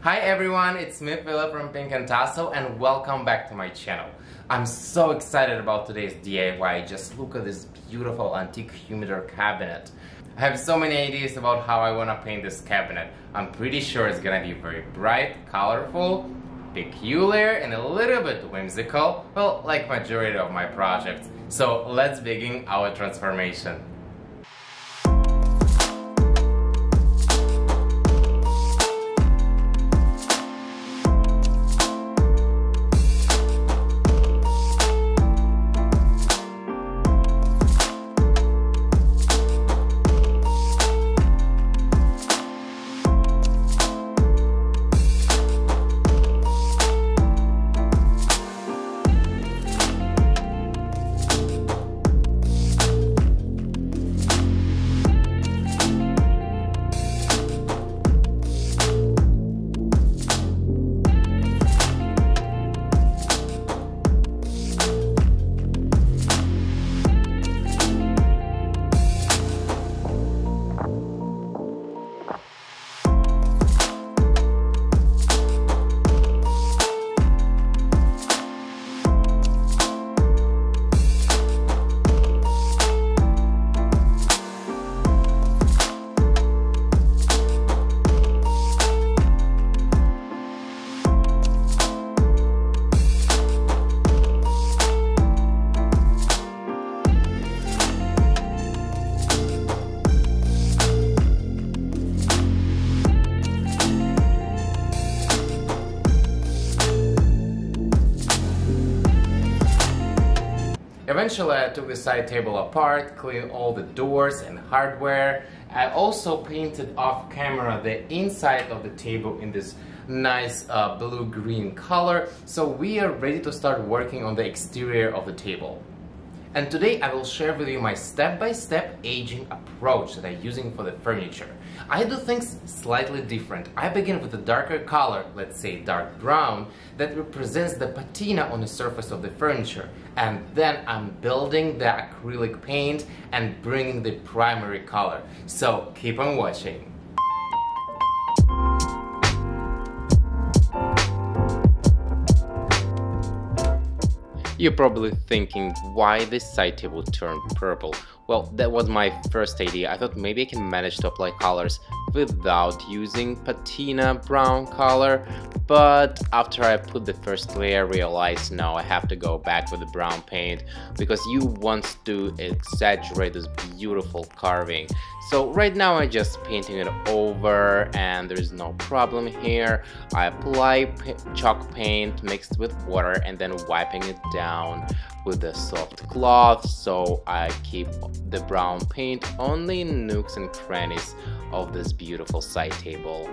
Hi everyone, it's me Philipp from Pink and Tassel and welcome back to my channel. I'm so excited about today's DIY. Just look at this beautiful antique humidor cabinet. I have so many ideas about how I want to paint this cabinet. I'm pretty sure it's gonna be very bright, colorful, peculiar and a little bit whimsical, well, like majority of my projects. So let's begin our transformation. Eventually I took the side table apart, cleaned all the doors and hardware. I also painted off camera the inside of the table in this nice blue-green color. So we are ready to start working on the exterior of the table. And today I will share with you my step-by-step aging approach that I'm using for the furniture. I do things slightly different. I begin with a darker color, let's say dark brown, that represents the patina on the surface of the furniture. And then I'm building the acrylic paint and bringing the primary color. So keep on watching. You're probably thinking why this side table turned purple. Well, that was my first idea. I thought maybe I can manage to apply colors without using patina brown color, but after I put the first layer I realized no, I have to go back with the brown paint because you want to exaggerate this beautiful carving. So right now I'm just painting it over and there's no problem here. I apply chalk paint mixed with water and then wiping it down with a soft cloth, so I keep the brown paint only in nooks and crannies of this beautiful side table.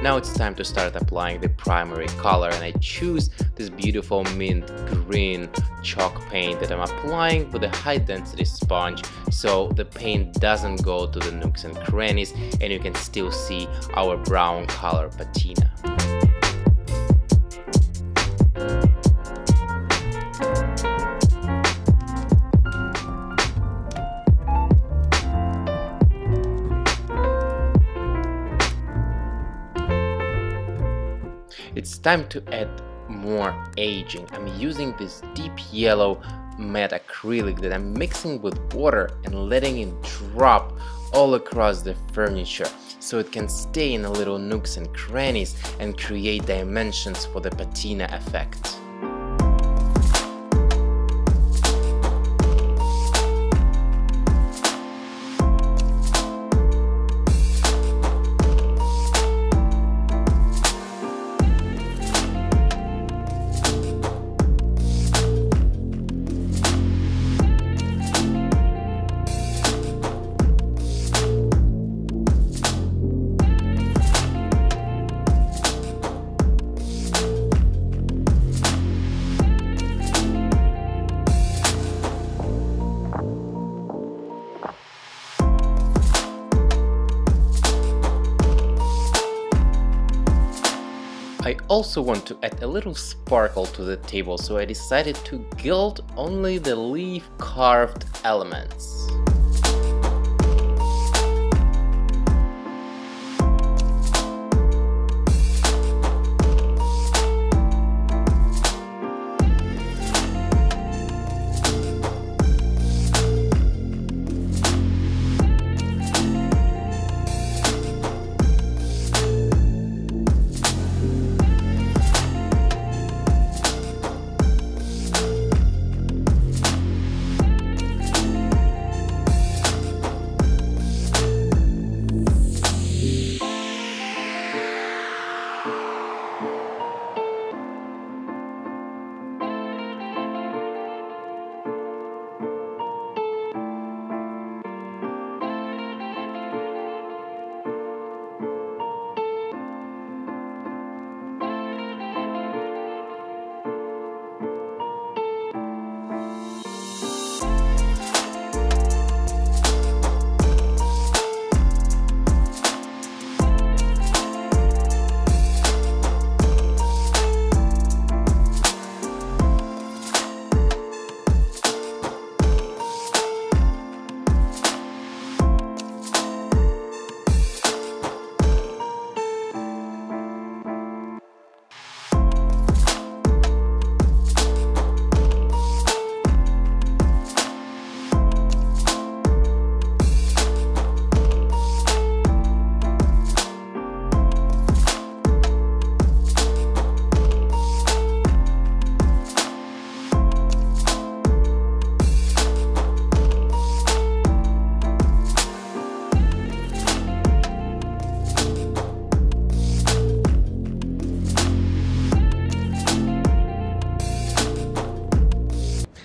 Now it's time to start applying the primary color, and I choose this beautiful mint green chalk paint that I'm applying with a high density sponge so the paint doesn't go to the nooks and crannies and you can still see our brown color patina. It's time to add more aging. I'm using this deep yellow matte acrylic that I'm mixing with water and letting it drop all across the furniture so it can stay in the little nooks and crannies and create dimensions for the patina effect. also want to add a little sparkle to the table, so I decided to gild only the leaf carved elements.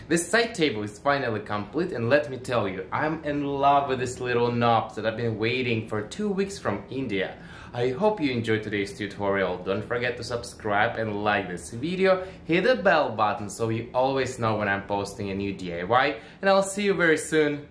This side table is finally complete, and let me tell you, I'm in love with these little knobs that I've been waiting for 2 weeks from India. I hope you enjoyed today's tutorial. Don't forget to subscribe and like this video, hit the bell button so you always know when I'm posting a new DIY, and I'll see you very soon.